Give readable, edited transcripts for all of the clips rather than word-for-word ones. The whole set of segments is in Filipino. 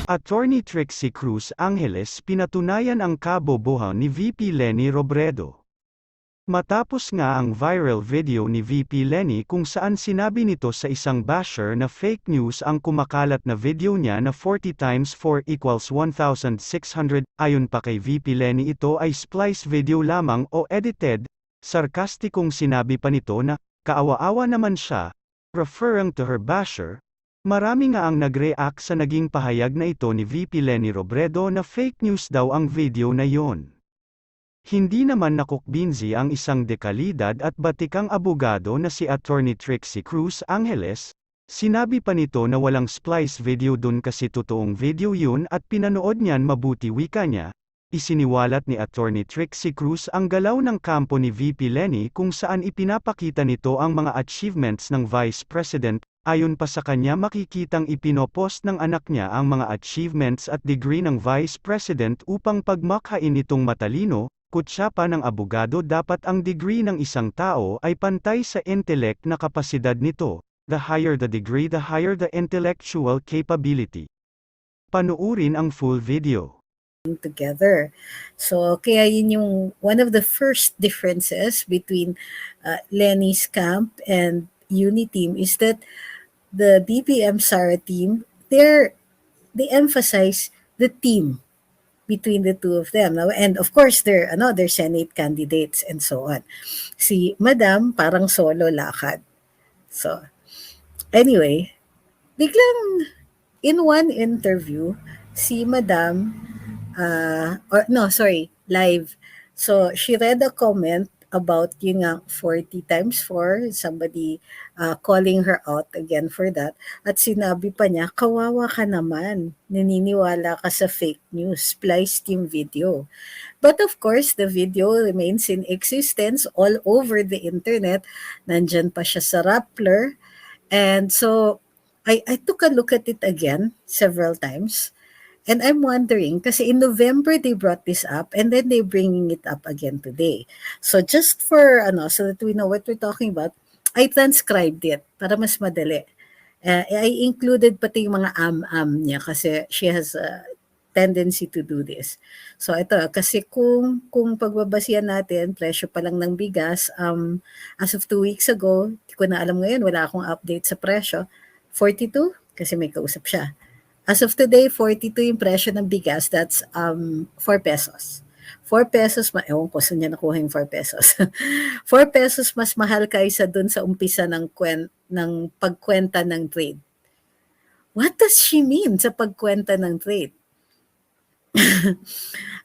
Attorney Trixie Cruz-Angeles pinatunayan ang kabobohan ni VP Leni Robredo. Matapos nga ang viral video ni VP Leni kung saan sinabi nito sa isang basher na fake news ang kumakalat na video niya na 40 times 4 equals 1,600, ayon pa kay VP Leni ito ay splice video lamang o edited, sarkastikong sinabi pa nito na, kaawa-awa naman siya, referring to her basher. Marami nga ang nag-react sa naging pahayag na ito ni VP Leni Robredo na fake news daw ang video na yon. Hindi naman nakukbinsi ang isang dekalidad at batikang abogado na si Attorney Trixie Cruz-Angeles. Sinabi pa nito na walang splice video dun kasi totoong video yun at pinanood niyan mabuti wika niya. Isiniwalat ni Attorney Trixie Cruz ang galaw ng kampo ni VP Leni kung saan ipinapakita nito ang mga achievements ng Vice President. Ayon pa sa kanya makikitang ipinopost ng anak niya ang mga achievements at degree ng Vice President upang pagmakhain itong matalino, kutsa pa ng abogado dapat ang degree ng isang tao ay pantay sa intellect na kapasidad nito, the higher the degree the higher the intellectual capability. Panuurin ang full video. Together. So, kaya yun yung one of the first differences between Leni's camp and Uni team is that the BBM Sara team, they emphasize the team between the two of them. And of course, they're Senate candidates and so on. Si Madam, parang solo lakad. So, anyway, biglang in one interview, si Madam, live. So, she read a comment about yun nga 40 times 4, somebody calling her out again for that. At sinabi pa niya, kawawa ka naman, naniniwala ka sa fake news, spliced yung video. But of course, the video remains in existence all over the internet. Nandyan pa siya sa Rappler. And so, I took a look at it again several times. And I'm wondering, kasi in November they brought this up and then they're bringing it up again today. So just for, so that we know what we're talking about, I transcribed it para mas madali. I included pati yung mga am-am niya kasi she has a tendency to do this. So ito, kasi kung pagbabasihan natin, presyo pa lang ng bigas, as of 2 weeks ago, di ko na alam ngayon, wala akong update sa presyo, 42, kasi may kausap siya. As of today, 42 yung presyo ng bigas. That's 4 pesos. 4 pesos, ewan ko saan niya nakuha yung 4 pesos. 4 pesos mas mahal kaysa dun sa umpisa ng pagkwenta ng trade. What does she mean sa pagkwenta ng trade?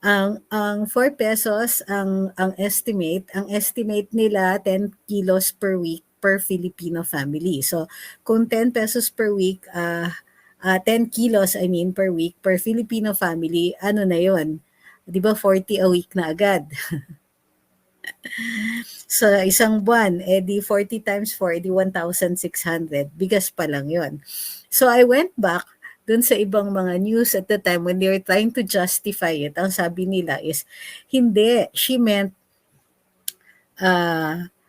ang 4 pesos, ang estimate nila 10 kilos per week per Filipino family. So, kung 10 pesos per week, 10 kilos, per week, per Filipino family, ano na yon? Di ba 40 a week na agad? So, isang buwan, di 40 times 4, di 1,600. Bigas pa lang yon. So, I went back dun sa ibang mga news at the time when they were trying to justify it. Ang sabi nila is, hindi, she meant, 42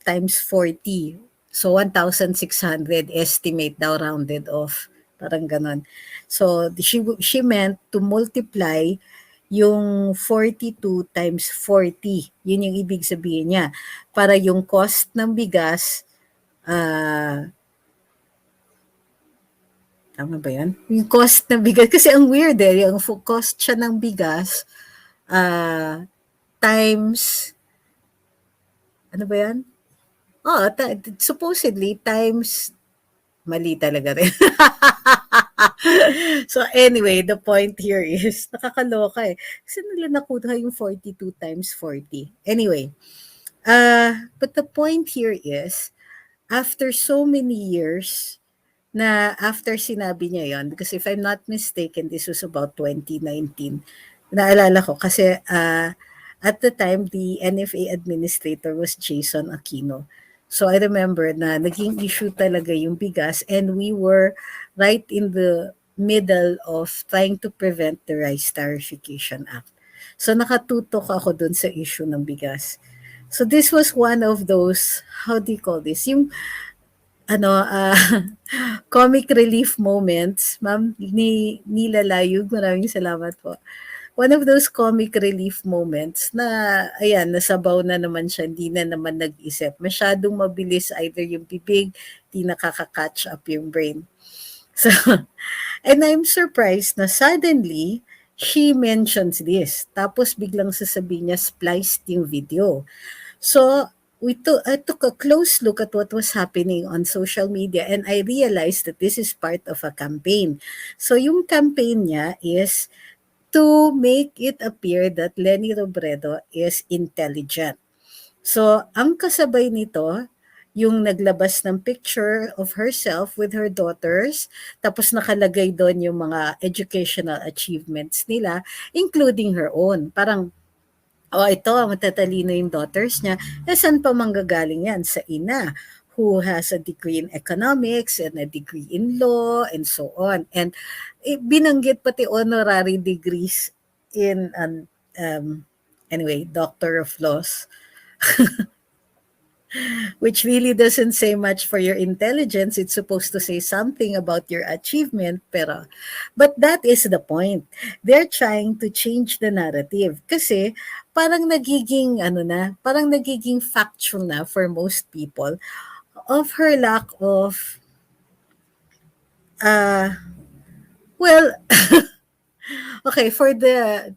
times 40. So, 1,600 estimate daw rounded off. Parang ganon. So, she meant to multiply yung 42 times 40. Yun yung ibig sabihin niya. Para yung cost ng bigas, tama ba yan? Yung cost ng bigas, kasi ang weird yung cost siya ng bigas, times, ano ba yan? Supposedly times, mali talaga rin. So anyway, the point here is, nakakaloka kasi nila nakuha yung 42 times 40. Anyway, but the point here is, after so many years, na after sinabi niya yon, because if I'm not mistaken, this was about 2019, naalala ko, kasi at the time, the NFA administrator was Jason Aquino. So I remember na naging issue talaga yung bigas and we were right in the middle of trying to prevent the Rice Tarification Act. So nakatutok ako dun sa issue ng bigas. So this was one of those, how do you call this? Yung ano, comic relief moments. Ma'am Nilalayog, maraming salamat po. One of those comic relief moments na ayan, nasabaw na naman siya, hindi na naman nag-isip. Masyadong mabilis either yung bibig, di nakaka-catch up yung brain. So, and I'm surprised na suddenly, she mentions this. Tapos biglang sasabihin niya, spliced yung video. So, I took a close look at what was happening on social media and I realized that this is part of a campaign. So, yung campaign niya is to make it appear that Leni Robredo is intelligent. So, ang kasabay nito, yung naglabas ng picture of herself with her daughters, tapos nakalagay doon yung mga educational achievements nila, including her own. Parang, oh, ito, matatalino yung daughters niya. Saan pa manggagaling yan? Sa ina, who has a degree in economics and a degree in law and so on. And binanggit pati honorary degrees in, anyway, Doctor of Laws, which really doesn't say much for your intelligence. It's supposed to say something about your achievement, but that is the point. They're trying to change the narrative kasi parang nagiging factual na for most people of her lack of uh well, okay, for the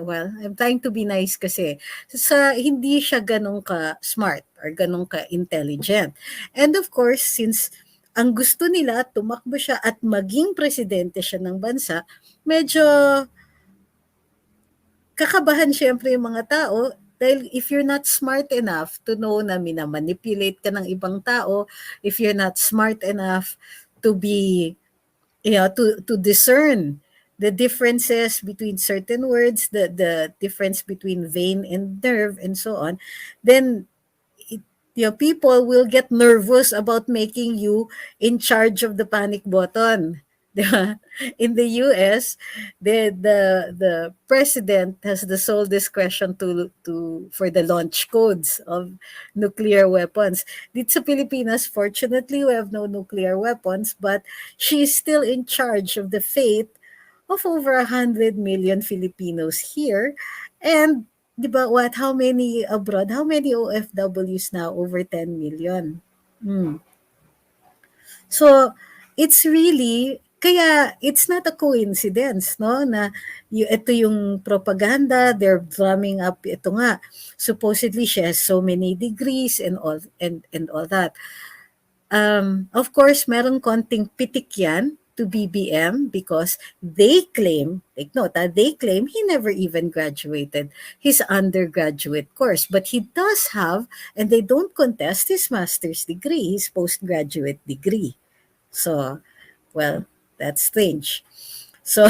well, I'm trying to be nice kasi sa hindi siya ganun ka smart or ganun ka intelligent. And of course, since ang gusto nila tumakbo siya at maging presidente siya ng bansa, medyo kakabahan siyempre yung mga tao dahil if you're not smart enough to know na minamanipulate ka ng ibang tao, if you're not smart enough to be to discern the differences between certain words, the difference between vein and nerve and so on, then people will get nervous about making you in charge of the panic button. In the US, the president has the sole discretion to for the launch codes of nuclear weapons. Dito sa Pilipinas, fortunately, we have no nuclear weapons, but she is still in charge of the fate of over 100 million Filipinos here. And di ba what? How many abroad? How many OFWs now? Over 10 million. Hmm. So, it's really kaya it's not a coincidence, no, na ito yung propaganda, they're drumming up, ito nga, supposedly she has so many degrees and all that. Of course, merong konting pitik yan to BBM because they claim, take note, they claim he never even graduated his undergraduate course. But he does have, and they don't contest his master's degree, his postgraduate degree. So, well, that's strange. So,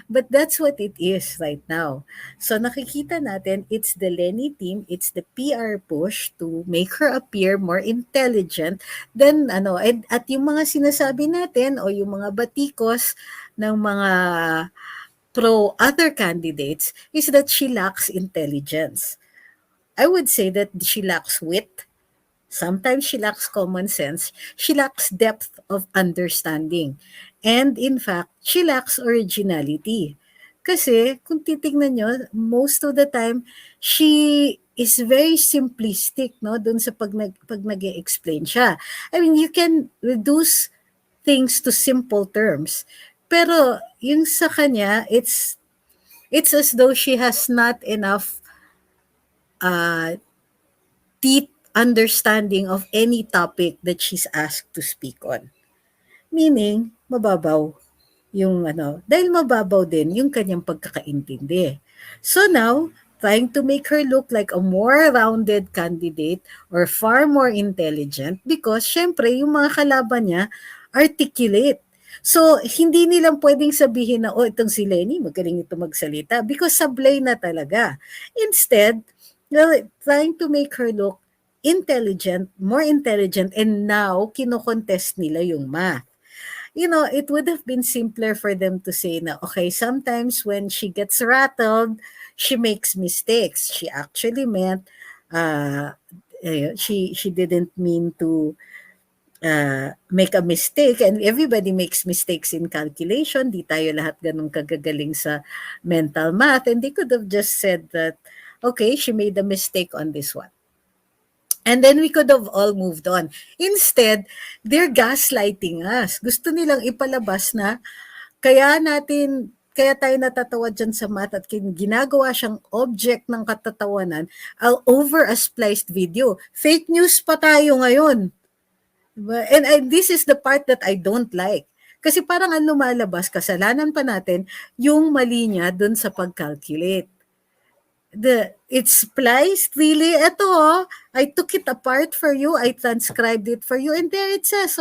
but that's what it is right now. So nakikita natin, it's the Leni team, it's the PR push to make her appear more intelligent than at yung mga sinasabi natin o yung mga batikos ng mga pro other candidates is that she lacks intelligence. I would say that she lacks wit. Sometimes she lacks common sense. She lacks depth of understanding. And in fact, she lacks originality. Kasi kung titingnan nyo, most of the time, she is very simplistic, no, dun sa pag nag-explain siya. I mean, you can reduce things to simple terms. Pero yung sa kanya, it's as though she has not enough uh, deep understanding of any topic that she's asked to speak on. Meaning, mababaw yung dahil mababaw din yung kanyang pagkakaintindi. So now, trying to make her look like a more rounded candidate or far more intelligent because syempre yung mga kalaban niya articulate. So, hindi nilang pwedeng sabihin na, oh, itong si Leni, magaling ito magsalita because sablay na talaga. Instead, trying to make her look intelligent, more intelligent, and now, kino-contest nila yung math. It would have been simpler for them to say na, okay, sometimes when she gets rattled, she makes mistakes. She actually meant, she didn't mean to make a mistake, and everybody makes mistakes in calculation. Di tayo lahat ganun kagagaling sa mental math, and they could have just said that, okay, she made a mistake on this one. And then we could have all moved on. Instead, they're gaslighting us. Gusto nilang ipalabas na kaya tayo natatawa dyan sa math at ginagawa siyang object ng katatawanan over a spliced video. Fake news pa tayo ngayon. Diba? And this is the part that I don't like. Kasi parang ang lumalabas, kasalanan pa natin yung mali niya dun sa pag-calculate. It's spliced, really? Ito, I took it apart for you, I transcribed it for you, and there it says,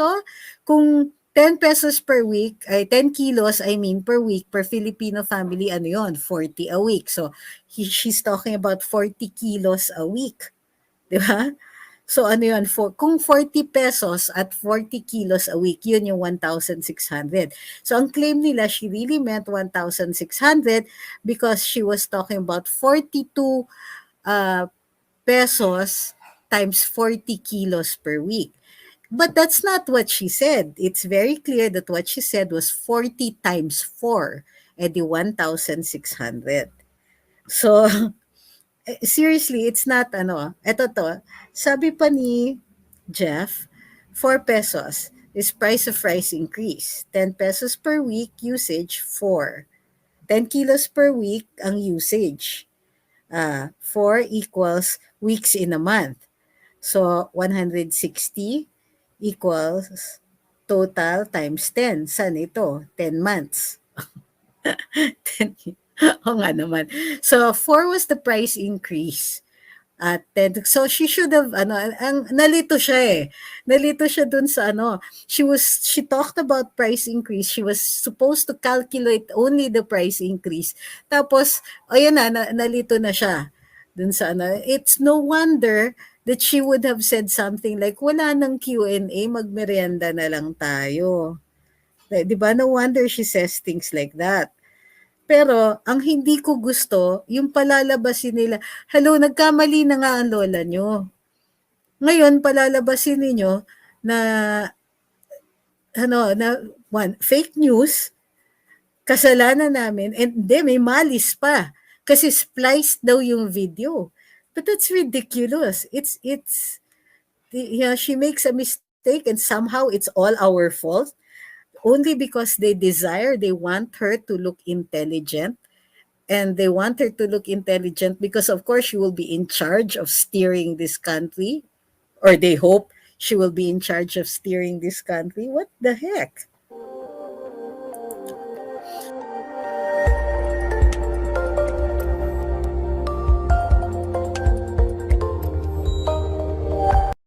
kung 10 pesos per week, ay 10 kilos, per week, per Filipino family, ano yun, 40 a week. So, she's talking about 40 kilos a week. Di ba? So, ano yun, kung 40 pesos at 40 kilos a week, yun yung 1,600. So, ang claim nila, she really meant 1,600 because she was talking about 42 pesos times 40 kilos per week. But that's not what she said. It's very clear that what she said was 40 times 4, edi 1,600. So, seriously, it's not eto to, sabi pa ni Jeff, 4 pesos is price of rice increase. 10 pesos per week, usage 4. 10 kilos per week ang usage. 4 equals weeks in a month. So, 160 equals total times 10. Saan ito? 10 months. 10 Oo nga naman. So, 4 was the price increase. At 10. So, she should have, nalito siya eh. Nalito siya dun sa she talked about price increase. She was supposed to calculate only the price increase. Tapos, ayan nalito na siya dun sa It's no wonder that she would have said something like, wala nang Q&A, magmerienda na lang tayo. Di ba? No wonder she says things like that. Pero, ang hindi ko gusto, yung palalabasin nila, hello, nagkamali na nga ang lola nyo. Ngayon, palalabasin ninyo na, fake news, kasalanan namin, and may malis pa. Kasi spliced daw yung video. But that's ridiculous. She makes a mistake and somehow it's all our fault. Only because they want her to look intelligent. And they want her to look intelligent because, of course, she will be in charge of steering this country. Or they hope she will be in charge of steering this country. What the heck?